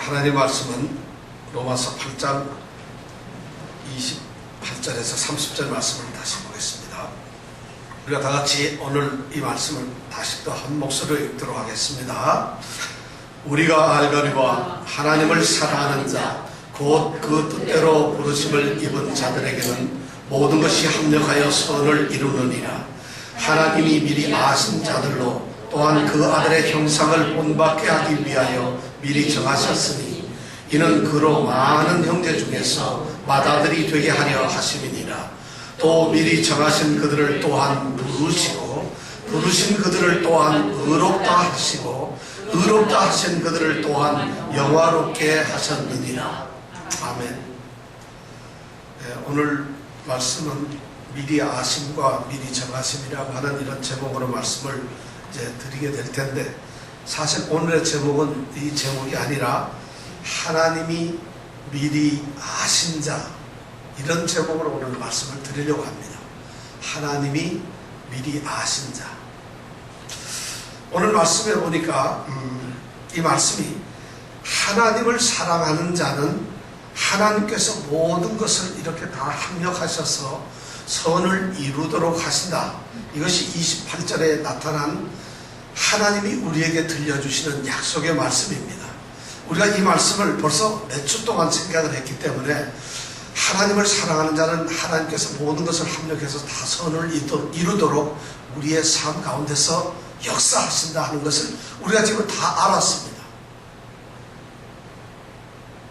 하나님 말씀은 로마서 8장 28절에서 30절 말씀을 다시 보겠습니다. 우리가 다 같이 오늘 이 말씀을 다시 또 한 목소리로 읽도록 하겠습니다. 우리가 알거니와 하나님을 사랑하는 자 곧 그 뜻대로 부르심을 입은 자들에게는 모든 것이 합력하여 선을 이루느니라. 하나님이 미리 아신 자들로 또한 그 아들의 형상을 본받게 하기 위하여 미리 정하셨으니 이는 그로 많은 형제 중에서 맏아들이 되게 하려 하심이니라. 또 미리 정하신 그들을 또한 부르시고 부르신 그들을 또한 의롭다 하시고 의롭다 하신 그들을 또한 영화롭게 하셨느니라. 아멘. 네, 오늘 말씀은 미리 아심과 미리 정하심이라고 하는 이런 제목으로 말씀을 이제 드리게 될 텐데, 사실 오늘의 제목은 이 제목이 아니라 하나님이 미리 아신 자, 이런 제목으로 오늘 말씀을 드리려고 합니다. 하나님이 미리 아신 자. 오늘 말씀에 보니까 이 말씀이 하나님을 사랑하는 자는 하나님께서 모든 것을 이렇게 다 합력하셔서 선을 이루도록 하신다. 이것이 28절에 나타난 하나님이 우리에게 들려주시는 약속의 말씀입니다. 우리가 이 말씀을 벌써 몇 주 동안 생각을 했기 때문에 하나님을 사랑하는 자는 하나님께서 모든 것을 합력해서 다 선을 이루도록 우리의 삶 가운데서 역사하신다 하는 것을 우리가 지금 다 알았습니다.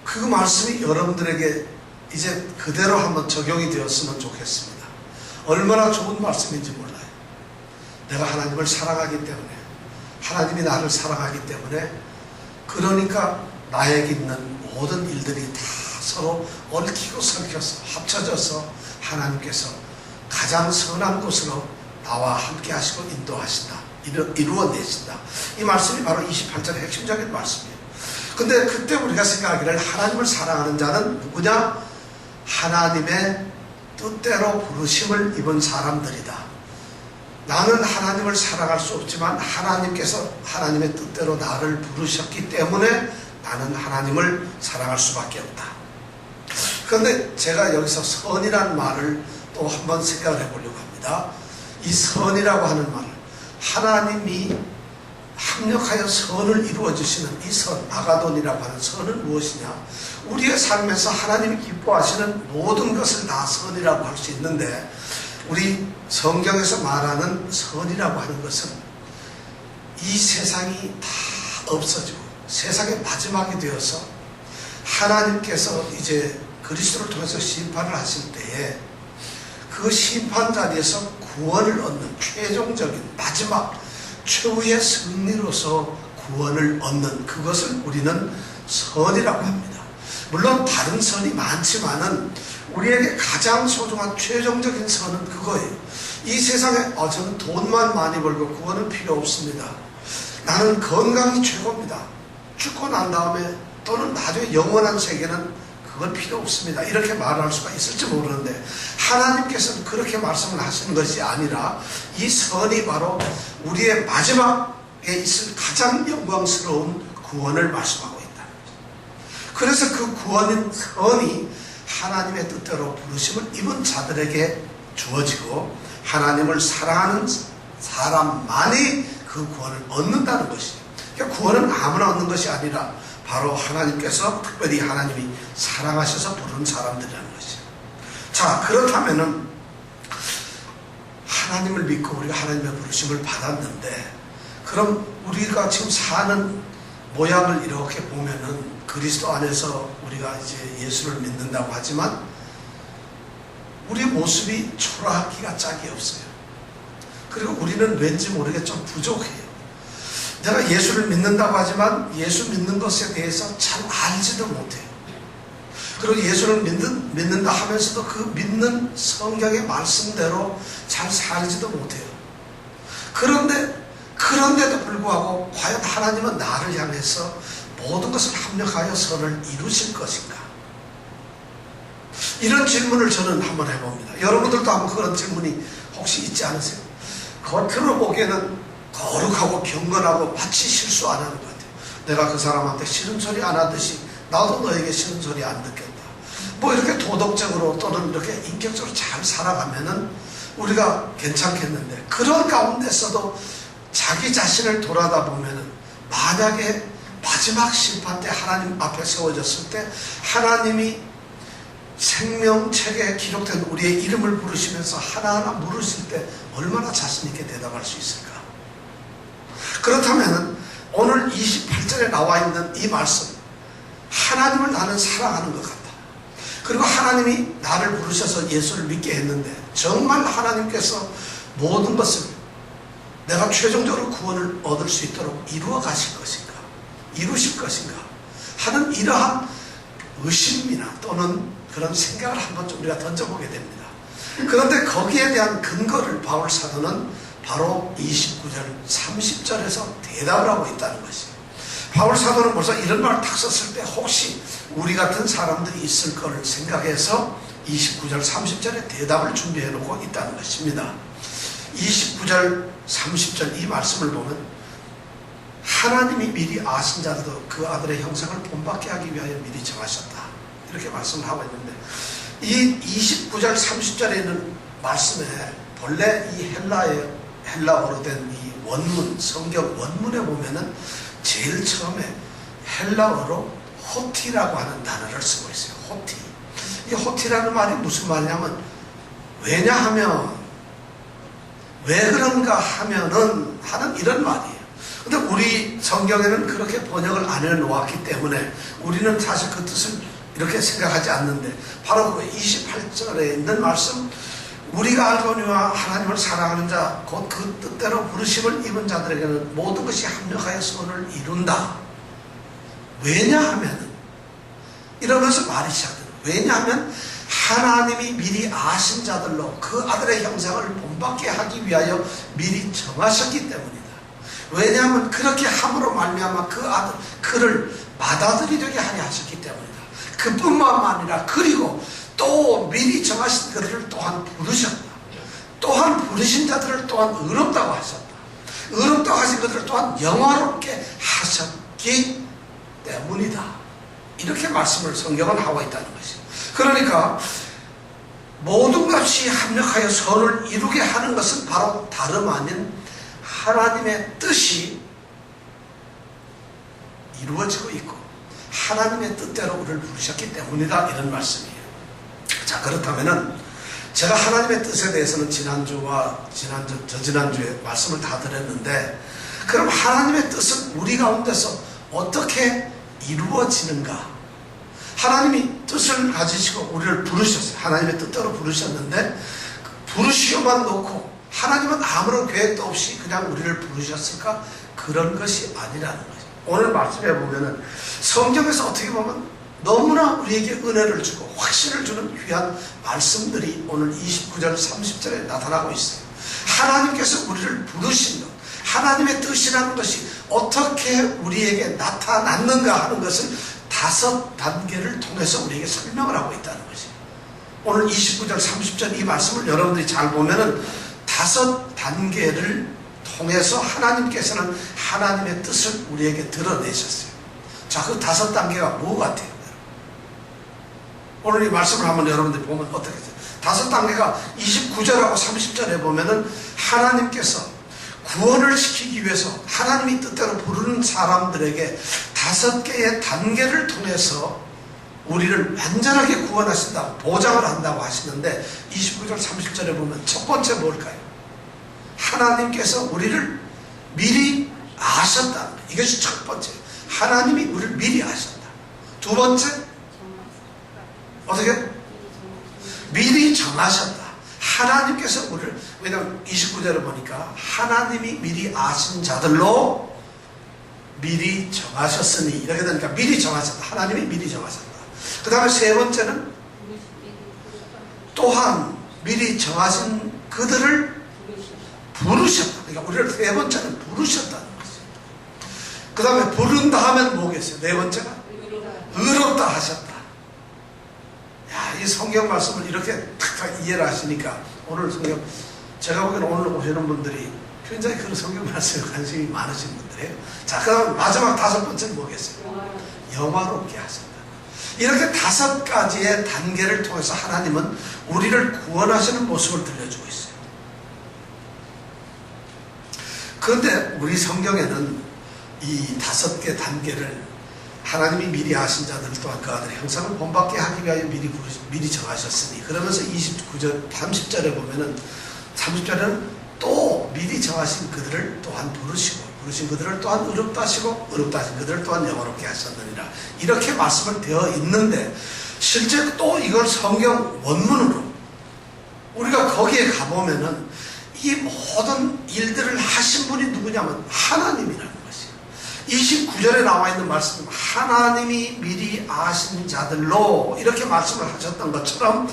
그 말씀이 여러분들에게 이제 그대로 한번 적용이 되었으면 좋겠습니다. 얼마나 좋은 말씀인지 몰라요. 내가 하나님을 사랑하기 때문에, 하나님이 나를 사랑하기 때문에, 그러니까 나에게 있는 모든 일들이 다 서로 얽히고 설켜서 합쳐져서 하나님께서 가장 선한 곳으로 나와 함께 하시고 인도하신다, 이루어내신다. 이 말씀이 바로 28절의 핵심적인 말씀이에요. 근데 그때 우리가 생각하기를 하나님을 사랑하는 자는 누구냐? 하나님의 뜻대로 부르심을 입은 사람들이다. 나는 하나님을 사랑할 수 없지만 하나님께서 하나님의 뜻대로 나를 부르셨기 때문에 나는 하나님을 사랑할 수밖에 없다. 그런데 제가 여기서 선이라는 말을 또 한번 생각을 해보려고 합니다. 이 선이라고 하는 말을, 하나님이 합력하여 선을 이루어주시는 이 선, 아가돈이라고 하는 선은 무엇이냐? 우리의 삶에서 하나님이 기뻐하시는 모든 것을 다 선이라고 할 수 있는데, 우리 성경에서 말하는 선이라고 하는 것은 이 세상이 다 없어지고 세상의 마지막이 되어서 하나님께서 이제 그리스도를 통해서 심판을 하실 때에 그 심판 자리에서 구원을 얻는 최종적인 마지막 최후의 승리로서 구원을 얻는 그것을 우리는 선이라고 합니다. 물론 다른 선이 많지만은 우리에게 가장 소중한 최종적인 선은 그거예요. 이 세상에 저는 돈만 많이 벌고 구원은 필요 없습니다. 나는 건강이 최고입니다. 죽고 난 다음에 또는 나중에 영원한 세계는 그건 필요 없습니다. 이렇게 말할 수가 있을지 모르는데, 하나님께서는 그렇게 말씀을 하시는 것이 아니라 이 선이 바로 우리의 마지막에 있을 가장 영광스러운 구원을 말씀하고 있다. 그래서 그 구원인 선이 하나님의 뜻대로 부르심을 입은 자들에게 주어지고 하나님을 사랑하는 사람만이 그 구원을 얻는다는 것이에요. 그러니까 구원은 아무나 얻는 것이 아니라 바로 하나님께서 특별히 하나님이 사랑하셔서 부른 사람들이라는 것이에요. 자, 그렇다면은 하나님을 믿고 우리가 하나님의 부르심을 받았는데, 그럼 우리가 지금 사는 모양을 이렇게 보면은 그리스도 안에서 우리가 이제 예수를 믿는다고 하지만 우리 모습이 초라하기가 짝이 없어요. 그리고 우리는 왠지 모르게 좀 부족해요. 내가 예수를 믿는다고 하지만 예수 믿는 것에 대해서 잘 알지도 못해요. 그리고 예수를 믿는다 하면서도 그 믿는 성경의 말씀대로 잘 살지도 못해요. 그런데도 불구하고 과연 하나님은 나를 향해서 모든 것을 합력하여 선을 이루실 것인가? 이런 질문을 저는 한번 해봅니다. 여러분들도 한번 그런 질문이 혹시 있지 않으세요? 겉으로 보기에는 거룩하고 경건하고 마치 실수 안 하는 것 같아요. 내가 그 사람한테 싫은 소리 안 하듯이 나도 너에게 싫은 소리 안 듣겠다. 뭐 이렇게 도덕적으로 또는 이렇게 인격적으로 잘 살아가면은 우리가 괜찮겠는데, 그런 가운데서도 자기 자신을 돌아다 보면은 만약에 마지막 심판 때 하나님 앞에 세워졌을 때 하나님이 생명책에 기록된 우리의 이름을 부르시면서 하나하나 물으실 때 얼마나 자신 있게 대답할 수 있을까? 그렇다면 오늘 28절에 나와 있는 이 말씀, 하나님을 나는 사랑하는 것 같다. 그리고 하나님이 나를 부르셔서 예수를 믿게 했는데 정말 하나님께서 모든 것을 내가 최종적으로 구원을 얻을 수 있도록 이루어 가실 것인가, 이루실 것인가 하는 이러한 의심이나 또는 그런 생각을 한번 좀 우리가 던져보게 됩니다. 그런데 거기에 대한 근거를 바울 사도는 바로 29절 30절에서 대답을 하고 있다는 것이에요. 바울 사도는 벌써 이런 말을 딱 썼을 때 혹시 우리 같은 사람들이 있을 거를 생각해서 29절 30절에 대답을 준비해 놓고 있다는 것입니다. 29절 30절 이 말씀을 보면 하나님이 미리 아신 자들도 그 아들의 형상을 본받게 하기 위하여 미리 정하셨다, 이렇게 말씀을 하고 있는데, 이 29절 30절에 있는 말씀에 본래 이 헬라어로 된 이 원문, 성경 원문에 보면은 제일 처음에 헬라어로 호티라고 하는 단어를 쓰고 있어요. 호티. 이 호티라는 말이 무슨 말이냐면, 왜냐하면, 왜 그런가 하면은 하는 이런 말이에요. 근데 우리 성경에는 그렇게 번역을 안 해놓았기 때문에 우리는 사실 그 뜻을 이렇게 생각하지 않는데, 바로 그 28절에 있는 말씀, 우리가 알거니와 하나님을 사랑하는 자 곧 그 뜻대로 부르심을 입은 자들에게는 모든 것이 합력하여 선을 이룬다. 왜냐하면, 이러면서 말이 시작돼요. 왜냐하면 하나님이 미리 아신 자들로 그 아들의 형상을 본받게 하기 위하여 미리 정하셨기 때문이다. 왜냐하면 그렇게 함으로 말미암아 그 아들, 그를 받아들이려게 하려 하셨기 때문이다. 그뿐만 아니라 그리고 또 미리 정하신 그들을 또한 부르셨다. 또한 부르신 자들을 또한 의롭다고 하셨다. 의롭다고 하신 그들을 또한 영화롭게 하셨기 때문이다. 이렇게 말씀을 성경은 하고 있다는 것이죠. 그러니까 모든 것이 합력하여 선을 이루게 하는 것은 바로 다름 아닌 하나님의 뜻이 이루어지고 있고 하나님의 뜻대로 우리를 부르셨기 때문이다, 이런 말씀이에요. 자, 그렇다면은 제가 하나님의 뜻에 대해서는 지난주와 저지난주에 말씀을 다 드렸는데, 그럼 하나님의 뜻은 우리 가운데서 어떻게 이루어지는가? 하나님이 뜻을 가지시고 우리를 부르셨어요. 하나님의 뜻대로 부르셨는데, 부르시고만 놓고 하나님은 아무런 계획도 없이 그냥 우리를 부르셨을까? 그런 것이 아니라는 거죠. 오늘 말씀해 보면은 성경에서 어떻게 보면 너무나 우리에게 은혜를 주고 확신을 주는 귀한 말씀들이 오늘 29절 30절에 나타나고 있어요. 하나님께서 우리를 부르신 것, 하나님의 뜻이라는 것이 어떻게 우리에게 나타났는가 하는 것을 5단계를 통해서 우리에게 설명을 하고 있다는 것이에요. 오늘 29절 30절 이 말씀을 여러분들이 잘 보면은 5단계를 통해서 하나님께서는 하나님의 뜻을 우리에게 드러내셨어요. 자, 그 5단계가 뭐 같아요? 오늘 이 말씀을 한번 여러분들이 보면 어떻겠어요? 5단계가 29절하고 30절에 보면은 하나님께서 구원을 시키기 위해서 하나님이 뜻대로 부르는 사람들에게 5개의 단계를 통해서 우리를 완전하게 구원하신다고 보장을 한다고 하시는데, 29절 30절에 보면 첫 번째 뭘까요? 하나님께서 우리를 미리 아셨다. 이것이 첫 번째. 하나님이 우리를 미리 아셨다. 두 번째, 어떻게? 미리 정하셨다. 하나님께서 우리를, 왜냐하면 29절을 보니까 하나님이 미리 아신 자들로 미리 정하셨으니, 이렇게 되니까 미리 정하셨다. 하나님이 미리 정하셨다. 그 다음에 세 번째는 또한 미리 정하신 그들을 부르셨다. 그러니까 우리를 세 번째는 부르셨다는 것이죠. 그 다음에 부른다 하면 뭐겠어요? 네 번째가 의롭다 하셨다. 야, 이 성경 말씀을 이렇게 탁탁 이해를 하시니까 오늘 성경, 제가 보기에는 오늘 오시는 분들이 굉장히 그런 성경 말씀에 관심이 많으신 분들이에요. 자, 그 다음 마지막 5번째는 뭐겠어요? 영화롭게 하셨다. 이렇게 5가지의 단계를 통해서 하나님은 우리를 구원하시는 모습을 들려주고 있어요. 그런데 우리 성경에는 이 5개 단계를 하나님이 미리 아신 자들 또한 그 아들의 형상을 본받게 하기 위하여 미리 정하셨으니, 그러면서 29절 30절에 보면은 30절에는 또 미리 정하신 그들을 또한 부르신 그들을 또한 의롭다 하시고 의롭다 하신 그들을 또한 영화롭게 하셨느니라, 이렇게 말씀을 되어 있는데, 실제 또 이걸 성경 원문으로 우리가 거기에 가보면은 이 모든 일들을 하신 분이 누구냐면 하나님이라는 것이에요. 29절에 나와 있는 말씀, 하나님이 미리 아신 자들로 이렇게 말씀을 하셨던 것처럼,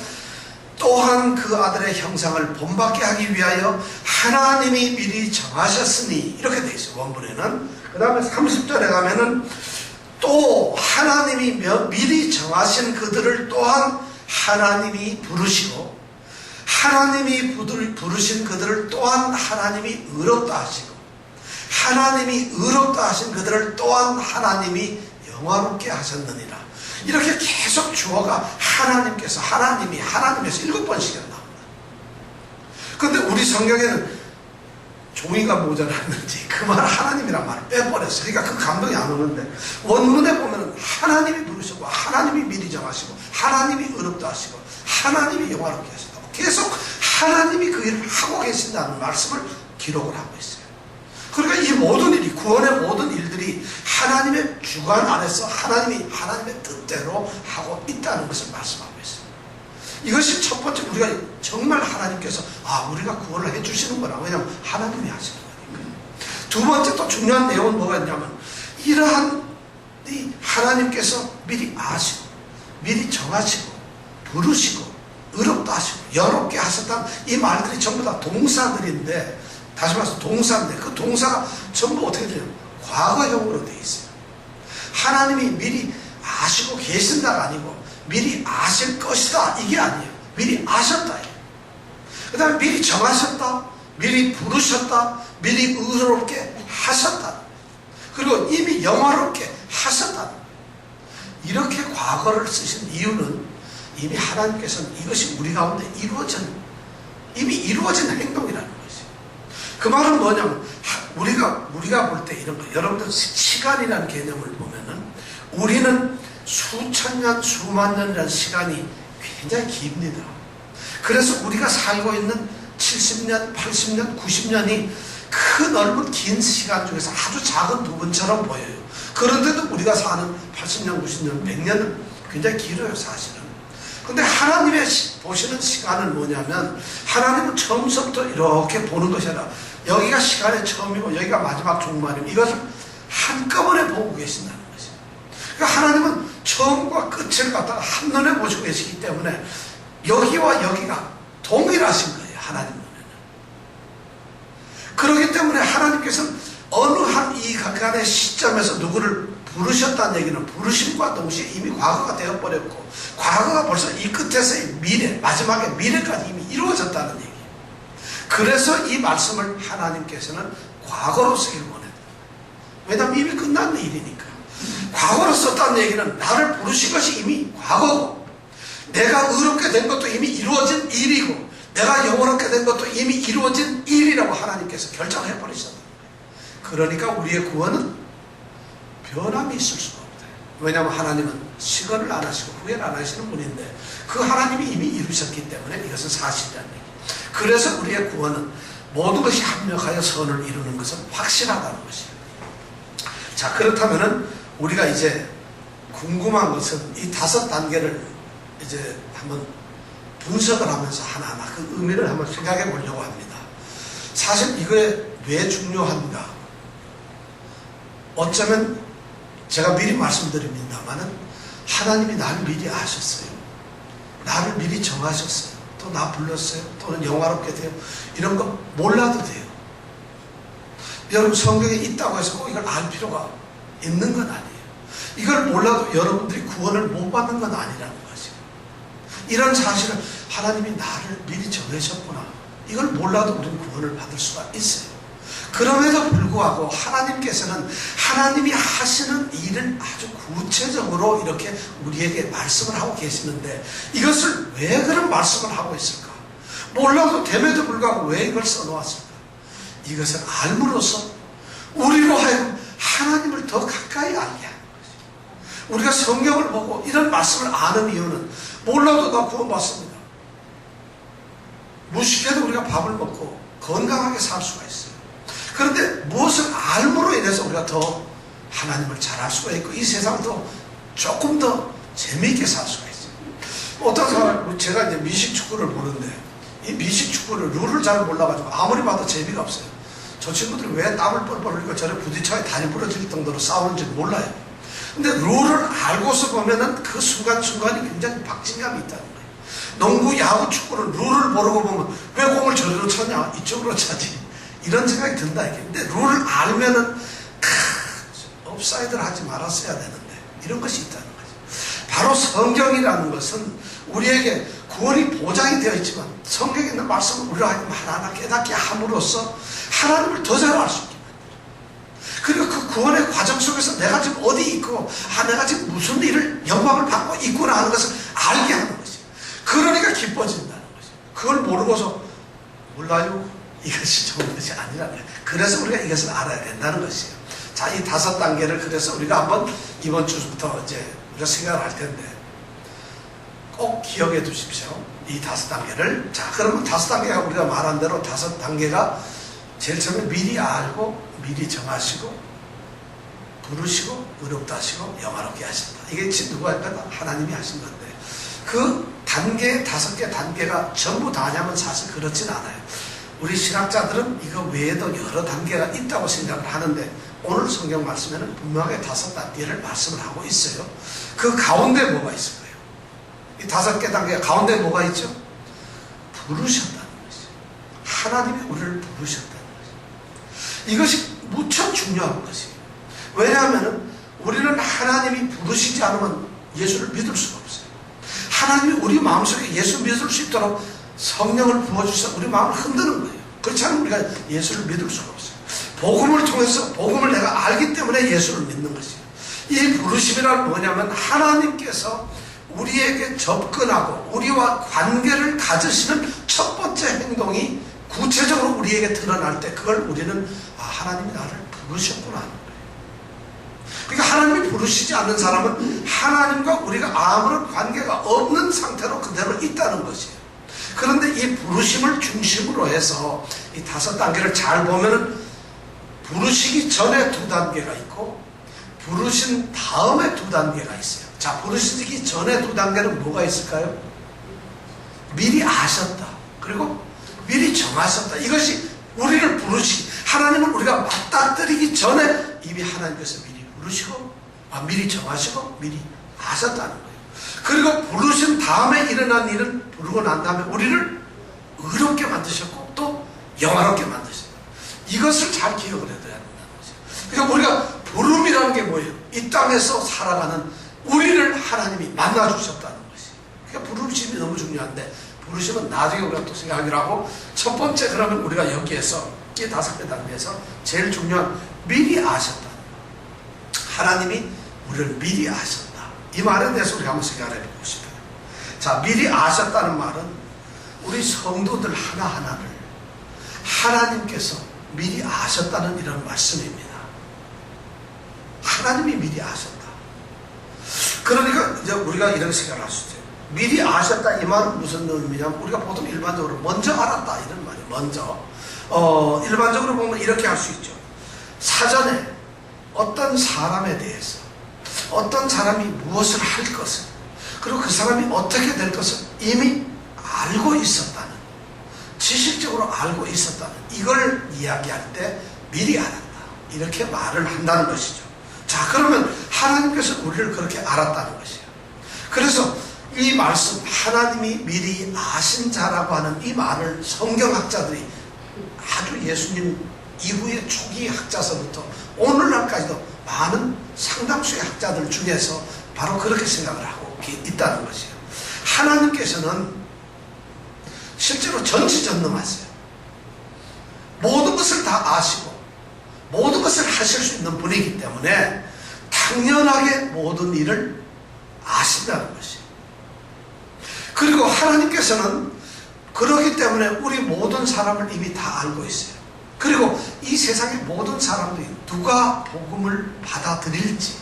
또한 그 아들의 형상을 본받게 하기 위하여 하나님이 미리 정하셨으니, 이렇게 되어 있어요, 원문에는. 그 다음에 30절에 가면은 또 하나님이 미리 정하신 그들을 또한 하나님이 부르시고, 하나님이 부르신 그들을 또한 하나님이 의롭다 하시고, 하나님이 의롭다 하신 그들을 또한 하나님이 영화롭게 하셨느니라. 이렇게 계속 주어가 하나님께서, 하나님에서 7번씩이나 나옵니다. 그런데 우리 성경에는 종이가 모자랐는지 그 말 하나님이란 말을 빼버렸어요. 그러니까 그 감동이 안 오는데, 원문에 보면 하나님이 부르시고, 하나님이 미리 정하시고, 하나님이 의롭다 하시고, 하나님이 영화롭게 하신다고 계속 하나님이 그 일을 하고 계신다는 말씀을 기록을 하고 있어요. 그러니까 이 모든 일이, 구원의 모든 일들이 하나님의 주관 안에서 하나님의 뜻대로 하고 있다는 것을 말씀하고 있어요. 이것이 첫 번째, 우리가 정말 하나님께서 우리가 구원을 해주시는구나. 왜냐하면 하나님이 하시는 거니까. 두 번째 또 중요한 내용은 뭐가 있냐면, 이러한 이 하나님께서 미리 아시고, 미리 정하시고, 부르시고, 의롭다 하시고, 영화롭게 하셨다는 이 말들이 전부 다 동사들인데, 다시 말해서 동사인데, 그 동사가 전부 어떻게 돼요? 과거형으로 되어 있어요. 하나님이 미리 아시고 계신다가 아니고 미리 아실 것이다, 이게 아니에요. 미리 아셨다. 그 다음에 미리 정하셨다, 미리 부르셨다, 미리 의롭게 하셨다, 그리고 이미 영화롭게 하셨다. 이렇게 과거를 쓰신 이유는 이미 하나님께서는 이것이 우리 가운데 이미 이루어진 행동이라는 거예요. 그 말은 뭐냐면, 우리가 볼 때 이런 거, 여러분들 시간이라는 개념을 보면은 우리는 수천 년, 수만 년이라는 시간이 굉장히 깁니다. 그래서 우리가 살고 있는 70년, 80년, 90년이 그 넓은 긴 시간 중에서 아주 작은 부분처럼 보여요. 그런데도 우리가 사는 80년, 90년, 100년은 굉장히 길어요, 사실은. 근데 하나님의 보시는 시간은 뭐냐면, 하나님은 처음부터 이렇게 보는 것이 아니라 여기가 시간의 처음이고 여기가 마지막 종말이고, 이것을 한꺼번에 보고 계신다는 것이에요. 그러니까 하나님은 처음과 끝을 갖다가 한눈에 보시고 계시기 때문에 여기와 여기가 동일하신 거예요, 하나님 눈에는. 그렇기 때문에 하나님께서는 어느 한 이 각간의 시점에서 누구를 부르셨다는 얘기는 부르심과 동시에 이미 과거가 되어버렸고, 과거가 벌써 이 끝에서의 미래, 마지막의 미래까지 이미 이루어졌다는 얘기예요. 그래서 이 말씀을 하나님께서는 과거로 쓰길 원해요. 왜냐하면 이미 끝난 일이니까. 과거로 썼다는 얘기는 나를 부르신 것이 이미 과거고, 내가 의롭게 된 것도 이미 이루어진 일이고, 내가 영원롭게 된 것도 이미 이루어진 일이라고 하나님께서 결정해버리셨다. 그러니까 우리의 구원은 변함이 있을 수가 없다. 왜냐하면 하나님은 시건을 안 하시고 후회를 안 하시는 분인데, 그 하나님이 이미 이루셨기 때문에 이것은 사실이라는 얘기. 그래서 우리의 구원은 모든 것이 합력하여 선을 이루는 것은 확실하다는 것이에요. 자, 그렇다면은 우리가 이제 궁금한 것은 이 5단계를 이제 한번 분석을 하면서 하나하나 그 의미를 한번 생각해 보려고 합니다. 사실 이게 왜 중요한가? 어쩌면 제가 미리 말씀드립니다만은 하나님이 나를 미리 아셨어요. 나를 미리 정하셨어요. 또 나 불렀어요. 또는 영화롭게 돼요. 이런 거 몰라도 돼요. 여러분, 성경에 있다고 해서 꼭 이걸 알 필요가 있는 건 아니에요. 이걸 몰라도 여러분들이 구원을 못 받는 건 아니라는 거죠. 이런 사실을 하나님이 나를 미리 정하셨구나, 이걸 몰라도 우리는 구원을 받을 수가 있어요. 그럼에도 불구하고 하나님께서는 하나님이 하시는 일을 아주 구체적으로 이렇게 우리에게 말씀을 하고 계시는데 이것을 왜 그런 말씀을 하고 있을까? 몰라도 됨에도 불구하고 왜 이걸 써놓았을까? 이것을 알므로써 우리로 하여금 하나님을 더 가까이 알게 하는 거죠. 우리가 성경을 보고 이런 말씀을 아는 이유는 몰라도 나 구원받습니다. 무식해도 우리가 밥을 먹고 건강하게 살 수가 있어요. 그런데 무엇을 알므로 인해서 우리가 더 하나님을 잘 알 수가 있고 이 세상을 더 조금 더 재미있게 살 수가 있어요. 어떤 사람, 제가 이제 미식축구를 보는데 이 미식축구를 룰을 잘 몰라가지고 아무리 봐도 재미가 없어요. 저 친구들이 왜 땀을 뻘뻘 흘리고 저래 부딪혀야 다리 부러질 정도로 싸우는지 몰라요. 근데 룰을 알고서 보면은 그 순간순간이 굉장히 박진감이 있다는 거예요. 농구, 야구, 축구를 룰을 모르고 보면 왜 공을 저리로 차냐? 이쪽으로 차지. 이런 생각이 든다 이게. 근데 룰을 알면은 업사이드를 하지 말았어야 되는데 이런 것이 있다는 거죠. 바로 성경이라는 것은 우리에게 구원이 보장이 되어 있지만 성경에 있는 말씀을 우리가 하나하나 깨닫게 함으로써 하나님을 더 잘 알 수 있게 만들어요. 그리고 그 구원의 과정 속에서 내가 지금 어디 있고 내가 지금 무슨 일을 영광을 받고 있구나 하는 것을 알게 하는 것이에요. 그러니까 기뻐진다는 거죠. 그걸 모르고서 몰라요. 이것이 좋은 것이 아니라는 거예요. 그래서 우리가 이것을 알아야 된다는 것이에요. 자, 이 5단계를 그래서 우리가 한번 이번 주부터 이제 우리가 생각을 할 텐데 꼭 기억해 두십시오. 이 5단계를. 자, 그러면 5단계가 우리가 말한 대로 5단계가 제일 처음에 미리 알고 미리 정하시고 부르시고 의롭다 하시고 영화롭게 하신다. 이게 누가 할까요? 하나님이 하신 건데 그 단계 5개 단계가 전부 다냐면 사실 그렇진 않아요. 우리 신학자들은 이거 외에도 여러 단계가 있다고 생각을 하는데 오늘 성경 말씀에는 분명하게 5단계를 말씀을 하고 있어요. 그 가운데 뭐가 있을 거예요? 이 5개 단계 가운데 뭐가 있죠? 부르셨다는 것이죠. 하나님이 우리를 부르셨다는 것이죠. 이것이 무척 중요한 것이에요. 왜냐하면 우리는 하나님이 부르시지 않으면 예수를 믿을 수가 없어요. 하나님이 우리 마음속에 예수 믿을 수 있도록 성령을 부어주셔서 우리 마음을 흔드는 거예요. 그렇지 않으면 우리가 예수를 믿을 수가 없어요. 복음을 통해서 복음을 내가 알기 때문에 예수를 믿는 것이에요. 이 부르심이란 뭐냐면 하나님께서 우리에게 접근하고 우리와 관계를 가지시는 첫 번째 행동이 구체적으로 우리에게 드러날 때 그걸 우리는 하나님이 나를 부르셨구나 하는 거예요. 그러니까 하나님이 부르시지 않는 사람은 하나님과 우리가 아무런 관계가 없는 상태로 그대로 있다는 것이에요. 그런데 이 부르심을 중심으로 해서 이 5단계를 잘 보면은 부르시기 전에 2단계가 있고 부르신 다음에 2단계가 있어요. 자, 부르시기 전에 2단계는 뭐가 있을까요? 미리 아셨다. 그리고 미리 정하셨다. 이것이 우리를 부르시 하나님을 우리가 맞닥뜨리기 전에 이미 하나님께서 미리 부르시고 미리 정하시고 미리 아셨다는 거예요. 그리고 부르신 다음에 일어난 일은 부르고 난 다음에 우리를 의롭게 만드셨고 또 영화롭게 만드셨다. 이것을 잘 기억을 해둬야 된다는 거죠. 그러니까 우리가 부름이라는 게 뭐예요? 이 땅에서 살아가는 우리를 하나님이 만나주셨다는 것이. 그러니까 부르심이 너무 중요한데 부르심은 나중에 우리가 또 생각하기로 하고 첫 번째 그러면 우리가 여기에서 이 5개 단계에서 제일 중요한 미리 아셨다. 하나님이 우리를 미리 아셨다. 이 말에 대해서 우리 한번 생각을 해보고 싶어요. 자, 미리 아셨다는 말은 우리 성도들 하나하나를 하나님께서 미리 아셨다는 이런 말씀입니다. 하나님이 미리 아셨다. 그러니까 이제 우리가 이런 생각을 할 수 있어요. 미리 아셨다 이 말은 무슨 의미냐면 우리가 보통 일반적으로 먼저 알았다 이런 말이에요. 먼저 일반적으로 보면 이렇게 할 수 있죠. 사전에 어떤 사람에 대해서 어떤 사람이 무엇을 할 것을 그리고 그 사람이 어떻게 될 것을 이미 알고 있었다는, 지식적으로 알고 있었다는, 이걸 이야기할 때 미리 알았다 이렇게 말을 한다는 것이죠. 자, 그러면 하나님께서 우리를 그렇게 알았다는 것이에요. 그래서 이 말씀 하나님이 미리 아신 자라고 하는 이 말을 성경학자들이 아주 예수님 이후의 초기 학자서부터 오늘날까지도 많은 상당수의 학자들 중에서 바로 그렇게 생각을 하고 있다는 것이에요. 하나님께서는 실제로 전지전능하세요. 모든 것을 다 아시고 하실 수 있는 분이기 때문에 당연하게 모든 일을 아신다는 것이에요. 그리고 하나님께서는 그렇기 때문에 우리 모든 사람을 이미 다 알고 있어요. 그리고 이 세상의 모든 사람들이 누가 복음을 받아들일지,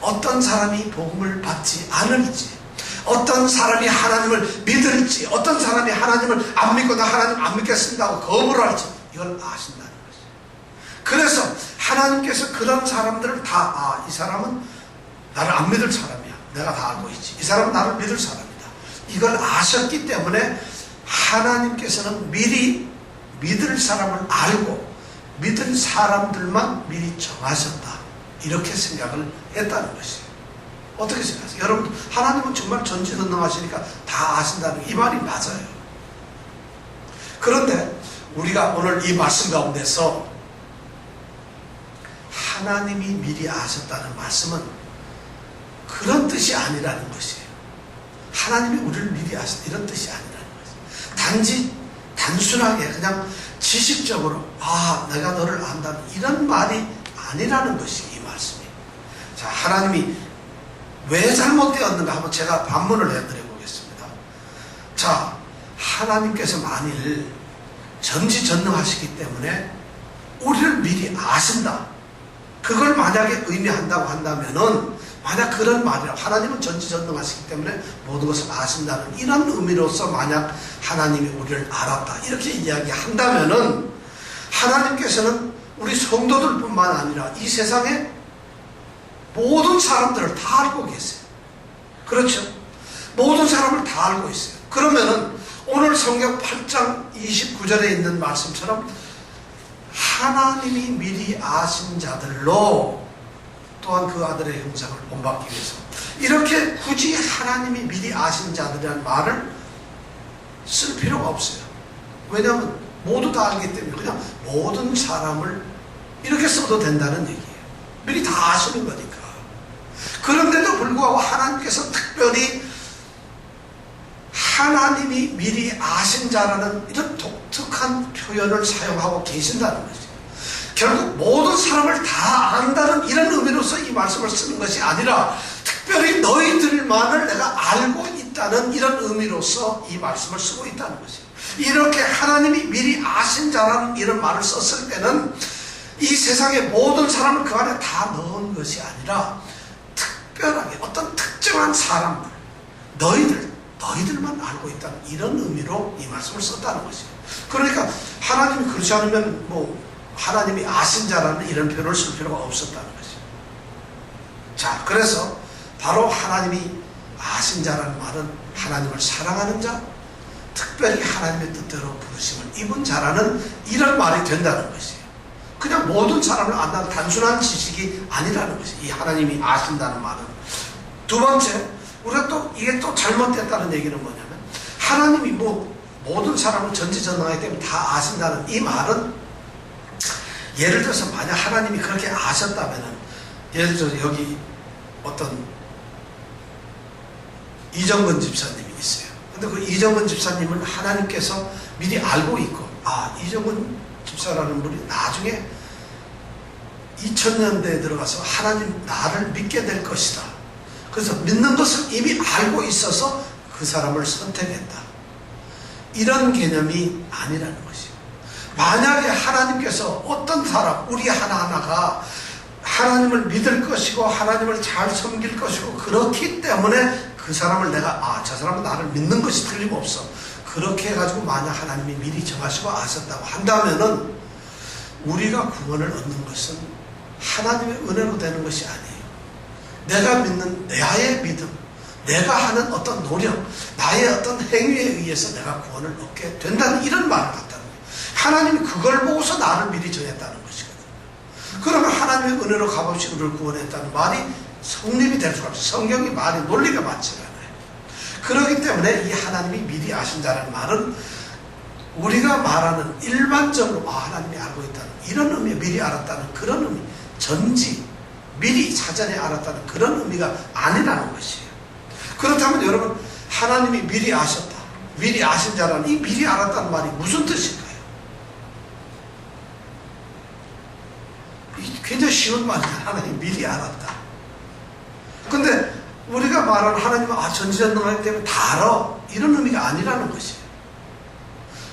어떤 사람이 복음을 받지 않을지, 어떤 사람이 하나님을 믿을지, 어떤 사람이 하나님을 안 믿고 나 하나님 안 믿겠습니다 하고 거부를 할지, 이걸 아신다는 것이에요. 그래서 하나님께서 그런 사람들을 다, 이 사람은 나를 안 믿을 사람이야. 내가 다 알고 있지. 이 사람은 나를 믿을 사람이다. 이걸 아셨기 때문에 하나님께서는 미리 믿을 사람을 알고 믿을 사람들만 미리 정하셨다. 이렇게 생각을 했다는 것이에요. 어떻게 생각하세요? 여러분, 하나님은 정말 전지전능하시니까 다 아신다는 이 말이 맞아요. 그런데 우리가 오늘 이 말씀 가운데서 하나님이 미리 아셨다는 말씀은 그런 뜻이 아니라는 것이에요. 하나님이 우리를 미리 아셨다 이런 뜻이 아니라는 것이에요. 단지 단순하게 그냥 지식적으로 내가 너를 안다는 이런 말이 아니라는 것이 이 말씀이에요. 자, 하나님이 왜 잘못되었는가 한번 제가 반문을 해드려 보겠습니다. 자, 하나님께서 만일 전지전능하시기 때문에 우리를 미리 아신다. 그걸 만약에 의미한다고 한다면은, 만약 그런 말이라, 하나님은 전지전능하시기 때문에 모든 것을 아신다는 이런 의미로서 만약 하나님이 우리를 알았다 이렇게 이야기한다면은, 하나님께서는 우리 성도들 뿐만 아니라 이 세상에 모든 사람들을 다 알고 계세요. 그렇죠? 모든 사람을 다 알고 있어요. 그러면은 오늘 성경 8장 29절에 있는 말씀처럼 하나님이 미리 아신 자들로 또한 그 아들의 형상을 본받기 위해서, 이렇게 굳이 하나님이 미리 아신 자들이라는 말을 쓸 필요가 없어요. 왜냐하면 모두 다 알기 때문에 그냥 모든 사람을 이렇게 써도 된다는 얘기예요. 미리 다 아시는 거니까. 그런데도 불구하고 하나님께서 특별히 하나님이 미리 아신 자라는 이런 독특한 표현을 사용하고 계신다는 거죠. 결국 모든 사람을 다 안다는 이런 의미로서 이 말씀을 쓰는 것이 아니라 특별히 너희들만을 내가 알고 있다는 이런 의미로서 이 말씀을 쓰고 있다는 것이에요. 이렇게 하나님이 미리 아신 자라는 이런 말을 썼을 때는 이 세상의 모든 사람을 그 안에 다 넣은 것이 아니라 특별하게 어떤 특정한 사람들, 너희들만 알고 있다는 이런 의미로 이 말씀을 썼다는 것이에요. 그러니까 하나님이 그렇지 않으면 하나님이 아신 자라는 이런 표현을 쓸 필요가 없었다는 것이에요. 자, 그래서 바로 하나님이 아신 자라는 말은 하나님을 사랑하는 자, 특별히 하나님의 뜻대로 부르심을 입은 자라는 이런 말이 된다는 것이에요. 그냥 모든 사람을 안다는 단순한 지식이 아니라는 것이에요. 이 하나님이 아신다는 말은. 두 번째, 우리가 또 이게 또 잘못됐다는 얘기는 뭐냐면, 하나님이 모든 사람을 전지전능하기 때문에 다 아신다는 이 말은, 예를 들어서 만약 하나님이 그렇게 아셨다면은, 예를 들어서 여기 어떤 이정근 집사님이 있어요. 근데 그 이정근 집사님은 하나님께서 미리 알고 있고, 이정근 집사라는 분이 나중에 2000년대에 들어가서 하나님 나를 믿게 될 것이다. 그래서 믿는 것을 이미 알고 있어서 그 사람을 선택했다. 이런 개념이 아니라는 것이에요. 만약에 하나님께서 어떤 사람, 우리 하나하나가 하나님을 믿을 것이고 하나님을 잘 섬길 것이고 그렇기 때문에 그 사람을 내가 저 사람은 나를 믿는 것이 틀림없어, 그렇게 해가지고 만약 하나님이 미리 정하시고 아셨다고 한다면은 우리가 구원을 얻는 것은 하나님의 은혜로 되는 것이 아니에요. 내가 믿는 나의 믿음, 내가 하는 어떤 노력, 나의 어떤 행위에 의해서 내가 구원을 얻게 된다는 이런 말을 갖다는 거예요. 하나님이 그걸 보고서 나를 미리 정했다는 것이거든요. 그러면 하나님의 은혜로 값없이 우리를 구원했다는 말이 성립이 될 수가 없어요. 성경이 말이 논리가 맞지가 않아요. 그렇기 때문에 이 하나님이 미리 아신다는 말은 우리가 말하는 일반적으로 하나님이 알고 있다는 이런 의미, 미리 알았다는 그런 의미, 미리 사전에 알았다는 그런 의미가 아니라는 것이에요. 그렇다면 여러분, 하나님이 미리 아셨다, 미리 아신 자라는 이 미리 알았다는 말이 무슨 뜻일까요? 굉장히 쉬운 말이야. 하나님 미리 알았다. 근데 우리가 말하는 하나님은 전지전능하기 때문에 다 알아. 이런 의미가 아니라는 것이에요.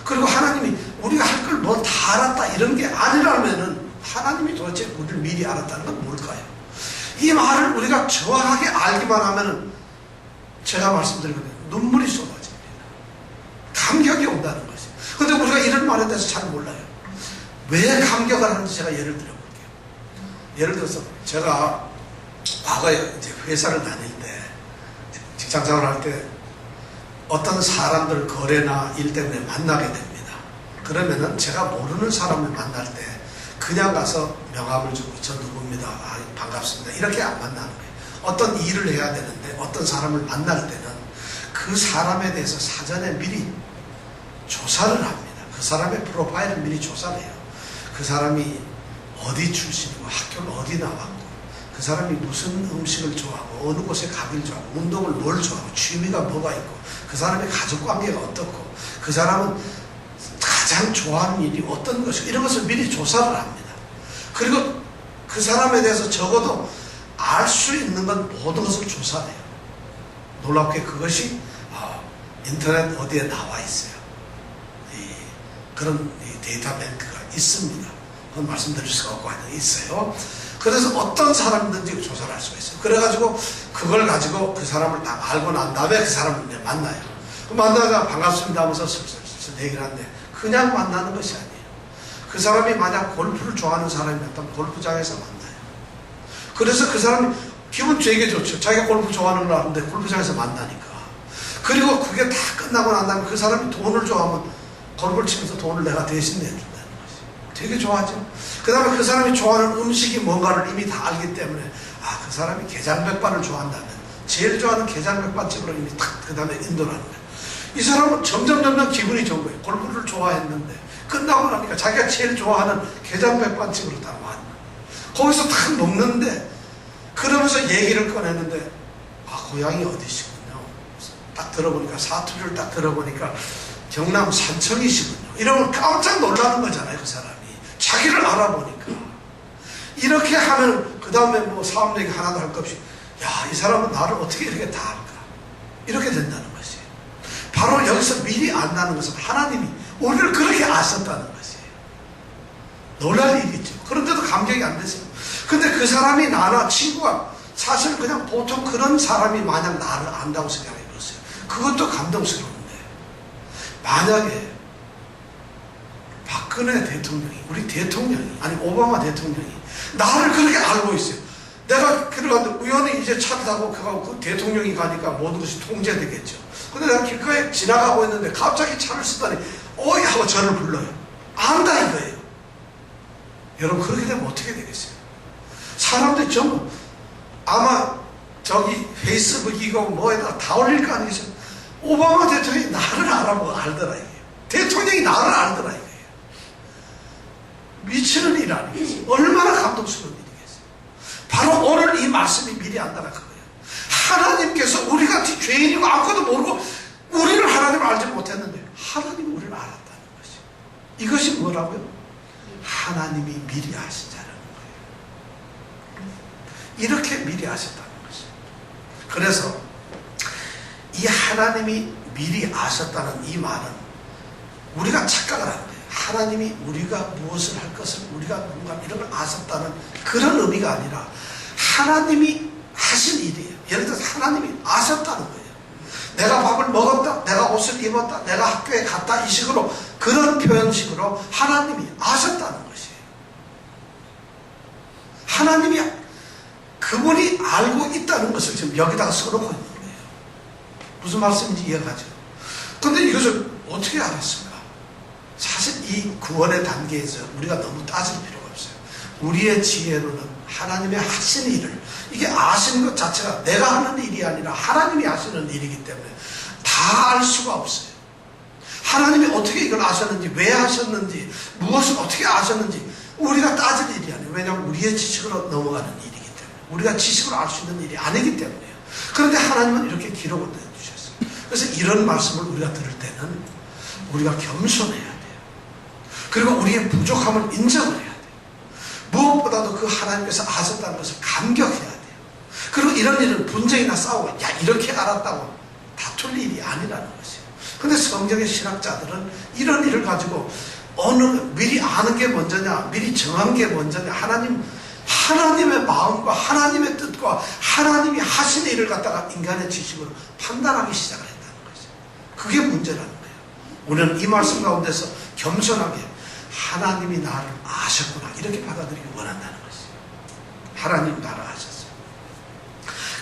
그리고 하나님이 우리가 할 걸 뭐 다 알았다 이런 게 아니라면은 하나님이 도대체 우리를 미리 알았다는 건 뭘까요? 이 말을 우리가 정확하게 알기만 하면은 제가 말씀드리거든요. 눈물이 쏟아집니다. 감격이 온다는 것이에요. 근데 우리가 이런 말에 대해서 잘 몰라요. 왜 감격을 하는지 제가 예를 들어볼게요. 예를 들어서 제가 과거에 이제 회사를 다닐 때, 직장 생활할 때 어떤 사람들 거래나 일 때문에 만나게 됩니다. 그러면은 제가 모르는 사람을 만날 때 그냥 가서 명함을 주고 저 누구입니다. 반갑습니다. 이렇게 안 만나는 거예요. 어떤 일을 해야 되는데 어떤 사람을 만날 때는 그 사람에 대해서 사전에 미리 조사를 합니다. 그 사람의 프로파일을 미리 조사를 해요. 그 사람이 어디 출신이고 학교를 어디 나왔고 그 사람이 무슨 음식을 좋아하고 어느 곳에 가기를 좋아하고 운동을 뭘 좋아하고 취미가 뭐가 있고 그 사람의 가족관계가 어떻고 그 사람은 가장 좋아하는 일이 어떤 것이고 이런 것을 미리 조사를 합니다. 그리고 그 사람에 대해서 적어도 알 수 있는 건 모든 것을 조사를 해요. 놀랍게 그것이 인터넷 어디에 나와 있어요. 그런 데이터뱅크가 있습니다. 그건 말씀드릴 수가 없고 하나 있어요. 그래서 어떤 사람이든지 조사를 할 수가 있어요. 그래가지고 그걸 가지고 그 사람을 딱 알고 난 다음에 그 사람을 이제 만나요. 만나다가 반갑습니다 하면서 슬슬 얘기를 하는데 그냥 만나는 것이 아니에요. 그 사람이 만약 골프를 좋아하는 사람이었다면 골프장에서 만나요. 그래서 그 사람이 기분 되게 좋죠. 자기가 골프 좋아하는 걸 아는데 골프장에서 만나니까. 그리고 그게 다 끝나고 난 다음에 그 사람이 돈을 좋아하면 골프를 치면서 돈을 내가 대신 내준다는 것이 되게 좋아하죠. 그 다음에 그 사람이 좋아하는 음식이 뭔가를 이미 다 알기 때문에 그 사람이 게장백반을 좋아한다면 제일 좋아하는 게장백반집으로 이미 탁 그 다음에 인도를 하는 거예요. 이 사람은 점점 기분이 좋은 거예요. 골프를 좋아했는데 끝나고 나니까 자기가 제일 좋아하는 게장백반집으로 다 왔는 거예요. 거기서 탁 먹는데 그러면서 얘기를 꺼내는데 고향이 어디시군요. 딱 들어보니까 사투리를 딱 들어보니까 경남 산청이시군요. 이러면 깜짝 놀라는 거잖아요. 그 사람이 자기를 알아보니까. 이렇게 하면 그 다음에 뭐 사업 얘기 하나도 할 것 없이 이 사람은 나를 어떻게 이렇게 다 알까. 이렇게 된다는 것이에요. 바로 여기서 미리 안다는 것은 하나님이 우리를 그렇게 아셨다는 것이에요. 놀랄 일이죠. 그런데도 감격이 안 되세요. 근데 그 사람이 나나 친구가 사실 그냥 보통 그런 사람이 마냥 나를 안다고 생각해 보세요. 그것도 감동스러운데 만약에 박근혜 대통령이 우리 대통령이 아니 오바마 대통령이 나를 그렇게 알고 있어요. 내가 그러는데 우연히 이제 차 타고 그 대통령이 가니까 모든 것이 통제되겠죠. 근데 내가 길가에 지나가고 있는데 갑자기 차를 쓰다니 어이 하고 저를 불러요. 안다 이거예요. 여러분 그렇게 되면 어떻게 되겠어요? 사람들이 전부 아마 저기 페이스북이고 뭐에다 다 올릴 거 아니겠어요? 오바마 대통령이 나를 알아보고 알더라 이게. 대통령이 나를 알더라 이게. 미치는 일 아니겠어요? 얼마나 감동스러운 일이겠어요? 바로 오늘 이 말씀이 미리 안다가 그거예요. 하나님께서 우리 같이 죄인이고 아무것도 모르고 우리를 하나님을 알지 못했는데 하나님이 우리를 알았다는 것이에요. 이것이 뭐라고요? 하나님이 미리 아신 자라는 거예요. 이렇게 미리 아셨다는 것이에요. 그래서 이 하나님이 미리 아셨다는 이 말은 우리가 착각을 하는 거예요. 하나님이 우리가 무엇을 할 것을 우리가 뭔가 이런 걸 아셨다는 그런 의미가 아니라 하나님이 하신 일이에요. 예를 들어서 하나님이 아셨다는 거예요. 내가 밥을 먹었다, 내가 옷을 입었다, 내가 학교에 갔다 이 식으로 그런 표현식으로 하나님이 아셨다는 것이에요. 하나님이 그분이 알고 있다는 것을 지금 여기다가 써놓고 있는 거예요. 무슨 말씀인지 이해가죠? 근데 이것을 어떻게 알았습니까? 사실 이 구원의 단계에서 우리가 너무 따질 필요가 없어요. 우리의 지혜로는 하나님의 하신 일을 이게 아시는 것 자체가 내가 하는 일이 아니라 하나님이 하시는 일이기 때문에 다 알 수가 없어요. 하나님이 어떻게 이걸 아셨는지 왜 하셨는지 무엇을 어떻게 아셨는지 우리가 따질 일이 아니에요. 왜냐하면 우리의 지식으로 넘어가는 일이기 때문에 우리가 지식으로 알 수 있는 일이 아니기 때문에요. 그런데 하나님은 이렇게 기록을 내주셨어요. 그래서 이런 말씀을 우리가 들을 때는 우리가 겸손해야 돼요. 그리고 우리의 부족함을 인정을 해야 돼요. 무엇보다도 그 하나님께서 아셨다는 것을 감격해야 돼요. 그리고 이런 일은 분쟁이나 싸우고 야 이렇게 알았다고 다툴 일이 아니라는 것이에요. 근데 성경의 신학자들은 이런 일을 가지고 미리 아는 게 먼저냐, 미리 정한 게 먼저냐, 하나님의 마음과 하나님의 뜻과 하나님이 하신 일을 갖다가 인간의 지식으로 판단하기 시작을 했다는 것이죠. 그게 문제라는 거예요. 우리는 이 말씀 가운데서 겸손하게 하나님이 나를 아셨구나 이렇게 받아들이기 원한다는 것이죠. 하나님 나를 아셨어요.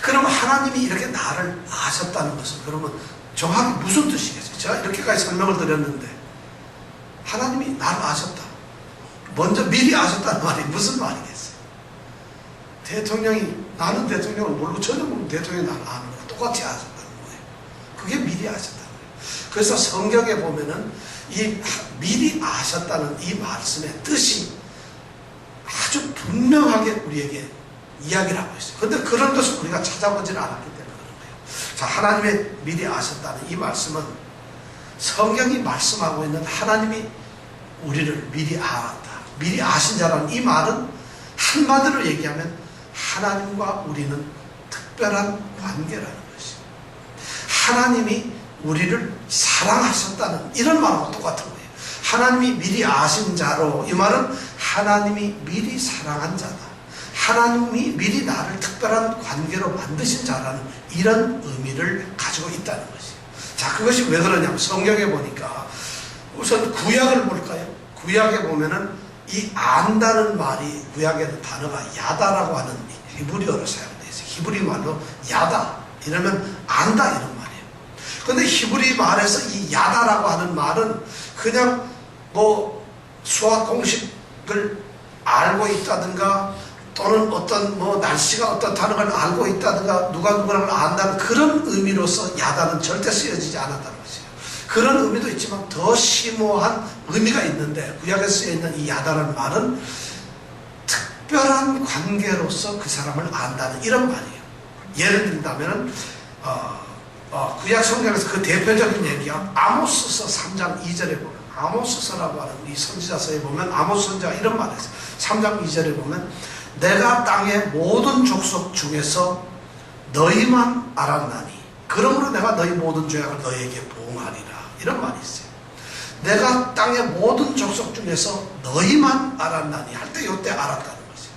그러면 하나님이 이렇게 나를 아셨다는 것은 그러면 정확히 무슨 뜻이겠어요? 제가 이렇게까지 설명을 드렸는데 하나님이 나를 아셨다. 먼저 미리 아셨다는 말이 무슨 말이겠어요? 대통령이 나는 대통령을 모르고 전혀 모르고 대통령이 나를 아는 거 똑같이 아셨다는 거예요. 그게 미리 아셨다는 거예요. 그래서 성경에 보면은 이 미리 아셨다는 이 말씀의 뜻이 아주 분명하게 우리에게 이야기를 하고 있어요. 그런데 그런 것을 우리가 찾아보지는 않았기 때문에 그런 거예요. 자, 하나님의 미리 아셨다는 이 말씀은 성경이 말씀하고 있는 하나님이 우리를 미리 알았다, 미리 아신 자라는 이 말은 한마디로 얘기하면 하나님과 우리는 특별한 관계라는 것이에요. 하나님이 우리를 사랑하셨다는 이런 말하고 똑같은 거예요. 하나님이 미리 아신 자로, 이 말은 하나님이 미리 사랑한 자다, 하나님이 미리 나를 특별한 관계로 만드신 자라는 이런 의미를 가지고 있다는 것이에요. 자, 그것이 왜 그러냐면 성경에 보니까 우선 구약을 볼까요? 구약에 보면은 이 안다는 말이, 구약에는 단어가 야다라고 하는 히브리어로 사용되어 있어요. 히브리 말로 야다 이러면 안다 이런 말이에요. 그런데 히브리 말에서 이 야다라고 하는 말은 그냥 뭐 수학 공식을 알고 있다든가 또는 어떤 뭐 날씨가 어떻다는 걸 알고 있다든가 누가 누구를 안다는 그런 의미로서 야다는 절대 쓰여지지 않았다는 것이에요. 그런 의미도 있지만 더 심오한 의미가 있는데 구약에 쓰여있는 이 야다라는 말은 특별한 관계로서 그 사람을 안다는 이런 말이에요. 예를 든다면 구약 성경에서 그 대표적인 얘기가 아모스서 3장 2절에 보면, 아모스서라고 하는 이 선지자서에 보면 아모스 선지자가 이런 말을 했어요. 3장 2절에 보면 내가 땅의 모든 족속 중에서 너희만 알았나니 그러므로 내가 너희 모든 죄악을 너희에게 보응하리라 이런 말이 있어요. 내가 땅의 모든 족속 중에서 너희만 알았나니 할 때 이때 알았다는 거죠.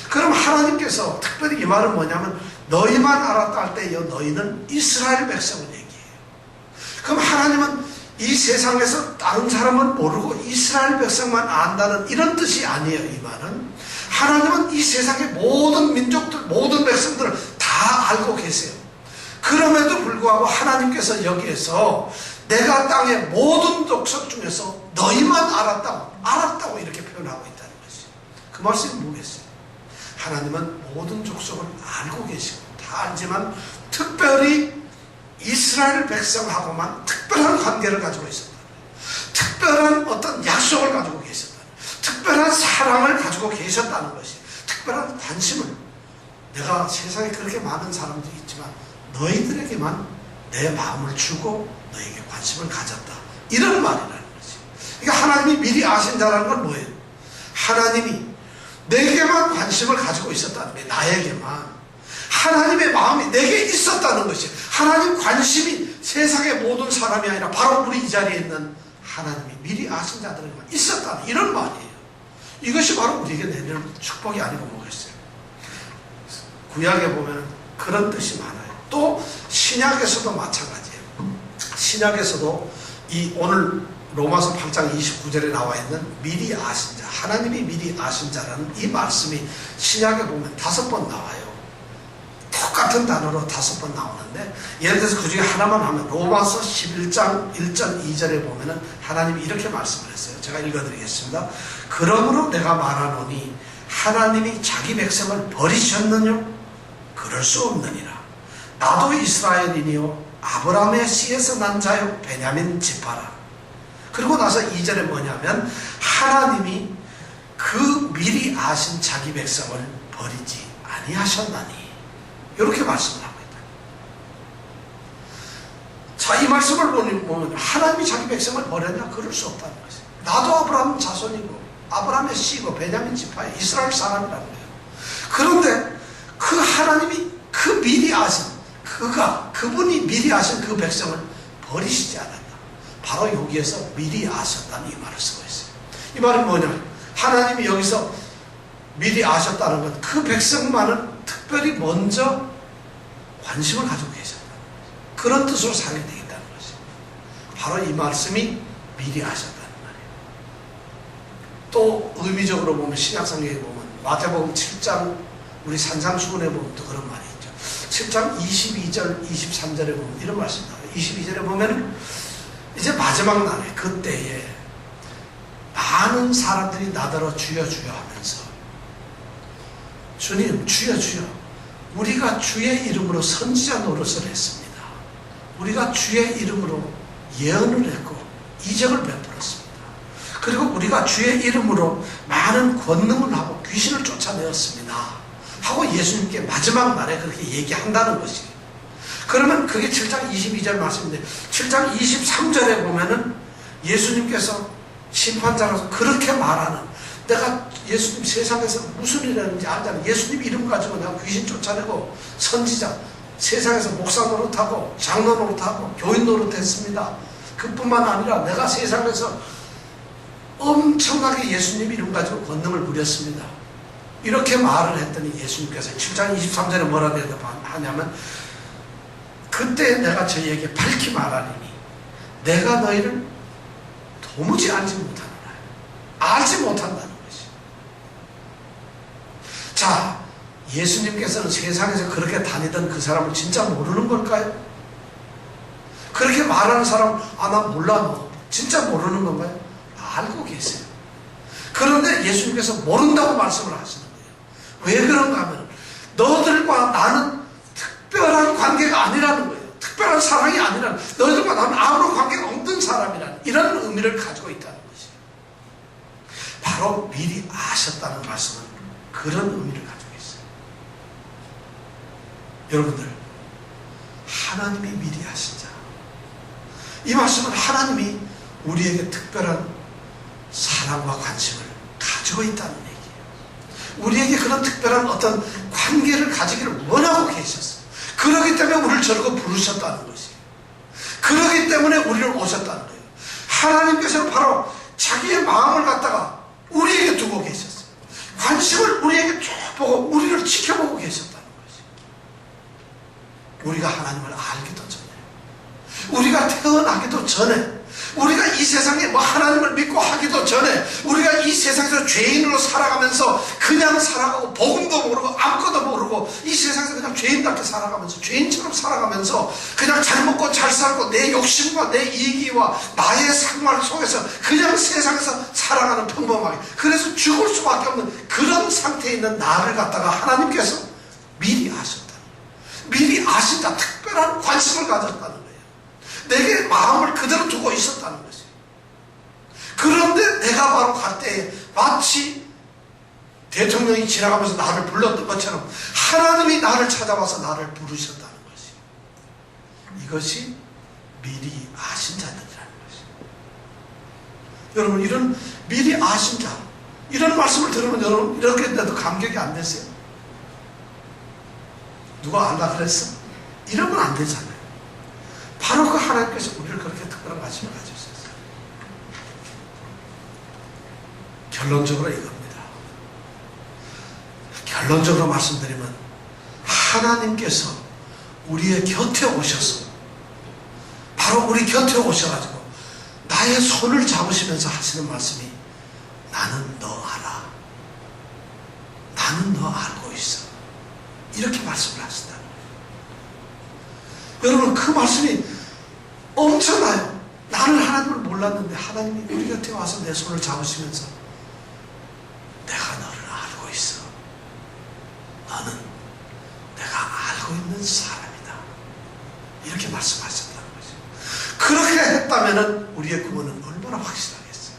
그럼 하나님께서 특별히 이 말은 뭐냐면 너희만 알았다 할 때 이 너희는 이스라엘 백성을 얘기해요. 그럼 하나님은 이 세상에서 다른 사람은 모르고 이스라엘 백성만 안다는 이런 뜻이 아니에요. 이 말은 하나님은 이 세상의 모든 민족들, 모든 백성들을 다 알고 계세요. 그럼에도 불구하고 하나님께서 여기에서 내가 땅의 모든 족속 중에서 너희만 알았다고 이렇게 표현하고 있다는 것이죠. 그 말씀이 뭐겠어요? 하나님은 모든 족속을 알고 계시고 다 알지만 특별히 이스라엘 백성하고만 특별한 관계를 가지고 있었다. 특별한 어떤 약속을 가지고 계셨다. 특별한 사랑을 가지고 계셨다는 것이, 특별한 관심을, 내가 세상에 그렇게 많은 사람들이 있지만 너희들에게만 내 마음을 주고 너에게 관심을 가졌다 이런 말이라는 거지. 그러니까 하나님이 미리 아신 자라는 건 뭐예요? 하나님이 내게만 관심을 가지고 있었다는 거예요. 나에게만. 하나님의 마음이 내게 있었다는 것이, 하나님 관심이 세상의 모든 사람이 아니라 바로 우리 이 자리에 있는 하나님이 미리 아신 자들에게만 있었다는 이런 말이에요. 이것이 바로 우리에게 내리는 축복이 아니고 뭐겠어요? 구약에 보면 그런 뜻이 많아요. 또 신약에서도 마찬가지예요. 신약에서도 이 오늘 로마서 8장 29절에 나와 있는 미리 아신 자, 하나님이 미리 아신 자라는 이 말씀이 신약에 보면 5번 나와요. 똑같은 단어로 5번 나오는데, 예를 들어서 그 중에 하나만 하면 로마서 11장 1절 2절에 보면은 하나님이 이렇게 말씀을 했어요. 제가 읽어드리겠습니다. 그러므로 내가 말하노니 하나님이 자기 백성을 버리셨느냐? 그럴 수 없느니라. 나도 이스라엘이니요 아브라함의 씨에서 난 자요 베냐민 지파라. 그리고 나서 2절에 뭐냐면 하나님이 그 미리 아신 자기 백성을 버리지 아니하셨나니 이렇게 말씀을 하고 있다. 자, 이 말씀을 보면 하나님이 자기 백성을 버렸냐? 그럴 수 없다는 것이에요. 나도 아브라함 자손이고 아브라함의 씨고 베냐민 지파의 이스라엘 사람이라는 거예요. 그런데 그 하나님이 그 미리 아신 그분이 미리 아신 그 백성을 버리시지 않았다. 바로 여기에서 미리 아셨다는 이 말을 쓰고 있어요. 이 말은 뭐냐? 하나님이 여기서 미리 아셨다는 건 그 백성만은 특별히 먼저 관심을 가지고 계셨다. 그런 뜻으로 사용되겠다는 것이. 바로 이 말씀이 미리 아셨다는 말이에요. 또 의미적으로 보면 신약성경에 보면 마태복음 7장 우리 산상수훈에 보면 또 그런 말이 있죠. 7장 22절 23절에 보면 이런 말씀이 나와요. 22절에 보면 이제 마지막 날에 그때에 많은 사람들이 나더러 주여 주여 하면서 주님 주여 주여 우리가 주의 이름으로 선지자 노릇을 했습니다. 우리가 주의 이름으로 예언을 했고 이적을 베풀었습니다. 그리고 우리가 주의 이름으로 많은 권능을 하고 귀신을 쫓아내었습니다 하고 예수님께 마지막 날에 그렇게 얘기한다는 것이에요. 그러면 그게 7장 22절 말씀인데 7장 23절에 보면은 예수님께서 심판자로서 그렇게 말하는, 내가 예수님 세상에서 무슨 일을 했는지 알잖아요. 예수님 이름 가지고 내가 귀신 쫓아내고 선지자, 세상에서 목사 노릇하고 장로 노릇하고 교인 노릇했습니다. 그뿐만 아니라 내가 세상에서 엄청나게 예수님 이름 가지고 권능을 부렸습니다. 이렇게 말을 했더니 예수님께서 7장 23절에 뭐라 하냐면 그때 내가 저희에게 밝히 말하리니 내가 너희를 도무지 알지 못하노라. 알지 못한다는 것이. 자, 예수님께서는 세상에서 그렇게 다니던 그 사람을 진짜 모르는 걸까요? 그렇게 말하는 사람은 나 몰라 너 진짜 모르는 건가요? 알고 계세요. 그런데 예수님께서 모른다고 말씀을 하시는 거예요. 왜 그런가 하면 너들과 나는 특별한 관계가 아니라는 거예요. 특별한 사랑이 아니라는, 너희들과 나는 아무런 관계가 없는 사람이라는 이런 의미를 가지고 있다는 것이에요. 바로 미리 아셨다는 말씀은 그런 의미를 가지고 있어요. 여러분들, 하나님이 미리 아신 자, 이 말씀은 하나님이 우리에게 특별한 사랑과 관심을 가지고 있다는 얘기예요. 우리에게 그런 특별한 어떤 관계를 가지기를 원하고 계셨어요. 그렇기 때문에 우리를 저렇게 부르셨다는 것이에요. 그렇기 때문에 우리를 오셨다는 거예요. 하나님께서는 바로 자기의 마음을 갖다가 우리에게 두고 계셨어요. 관심을 우리에게 쭉 보고 우리를 지켜보고 계셨다는 것이에요. 우리가 하나님을 알기도 전에, 우리가 태어나기도 전에, 우리가 이 세상에 하나님을 믿고 하기도 전에, 우리가 이 세상에서 죄인으로 살아가면서 그냥 살아가고 복음도 모르고 아무것도 모르고 이 세상에서 그냥 죄인답게 살아가면서 죄인처럼 살아가면서 그냥 잘 먹고 잘 살고 내 욕심과 내 이기와 나의 생활 속에서 그냥 세상에서 살아가는 평범하게, 그래서 죽을 수밖에 없는 그런 상태에 있는 나를 갖다가 하나님께서 미리 아셨다. 미리 아신다. 특별한 관심을 가졌다는 거예요. 내게 마음을 그대로 두고 있었다는 것이에요. 그런데 내가 바로 갈 때에 마치 대통령이 지나가면서 나를 불렀던 것처럼 하나님이 나를 찾아와서 나를 부르셨다는 것이에요. 이것이 미리 아신 자들이라는 것이에요. 여러분, 이런 미리 아신 자, 이런 말씀을 들으면 여러분 이렇게 돼도 감격이 안 되세요? 누가 알라 그랬어? 이러면 안 되잖아요. 바로 그 하나님께서 우리를 그렇게 특별한 관심을 가지셨어요. 결론적으로 이겁니다. 결론적으로 말씀드리면 하나님께서 우리의 곁에 오셔서, 바로 우리 곁에 오셔가지고 나의 손을 잡으시면서 하시는 말씀이 나는 너 알아. 나는 너 알고 있어. 이렇게 말씀을 하신다는 거예요. 여러분, 그 말씀이 엄청나요. 나는 하나님을 몰랐는데 하나님이 우리 곁에 와서 내 손을 잡으시면서 내가 너를 알고 있어. 너는 내가 알고 있는 사람이다. 이렇게 말씀하셨다는 거죠. 그렇게 했다면 우리의 구원은 얼마나 확실하겠어요.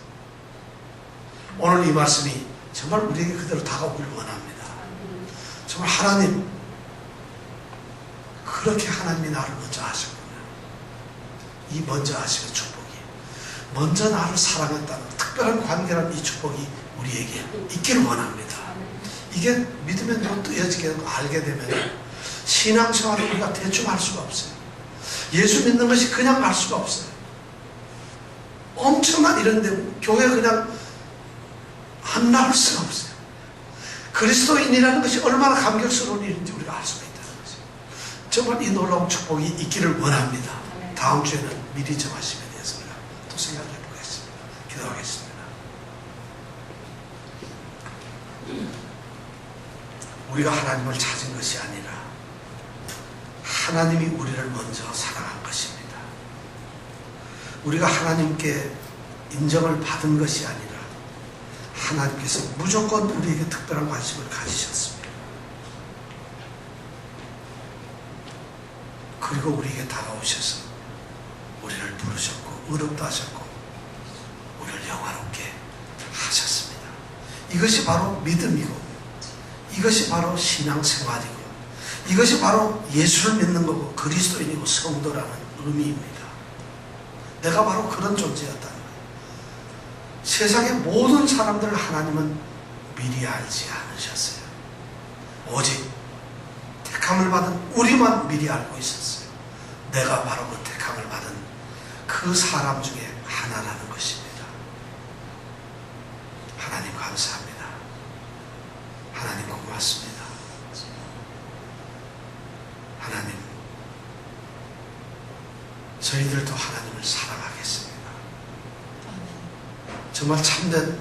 오늘 이 말씀이 정말 우리에게 그대로 다가오길 원합니다. 정말 하나님, 그렇게 하나님이 나를 먼저 아셨구나. 이 먼저 아시는 축복이, 먼저 나를 사랑했다는 특별한 특별한 관계라는 이 축복이 우리에게 있기를 원합니다. 이게 믿으면 눈 뜨여지게 되고 알게 되면 신앙생활을 우리가 대충 할 수가 없어요. 예수 믿는 것이 그냥 알 수가 없어요. 엄청난 이런데 교회 그냥 안 나올 수가 없어요. 그리스도인이라는 것이 얼마나 감격스러운 일인지 우리가 알 수가 있다는 거죠. 정말 이 놀라운 축복이 있기를 원합니다. 다음 주에는 미리 정하심에 대해서 우리가 또 생각해 보겠습니다. 기도하겠습니다. 우리가 하나님을 찾은 것이 아니라 하나님이 우리를 먼저 사랑한 것입니다. 우리가 하나님께 인정을 받은 것이 아니라 하나님께서 무조건 우리에게 특별한 관심을 가지셨습니다. 그리고 우리에게 다가오셔서 우리를 부르셨고 의롭다 하셨고 우리를 영화롭게 하셨습니다. 이것이 바로 믿음이고 이것이 바로 신앙생활이고 이것이 바로 예수를 믿는 거고 그리스도인이고 성도라는 의미입니다. 내가 바로 그런 존재였다는 거예요. 세상의 모든 사람들을 하나님은 미리 알지 않으셨어요. 오직 택함을 받은 우리만 미리 알고 있었어요. 내가 바로 그 택함을 받은 그 사람 중에 하나라는 것입니다. 하나님 감사합니다. 하나님 고맙습니다. 하나님, 저희들도 하나님을 사랑하겠습니다. 정말 참된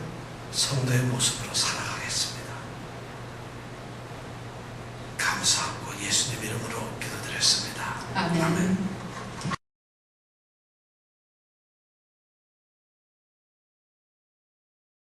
성도의 모습으로 살아가겠습니다. 감사하고 예수님 이름으로 기도드렸습니다. 아멘. 아멘.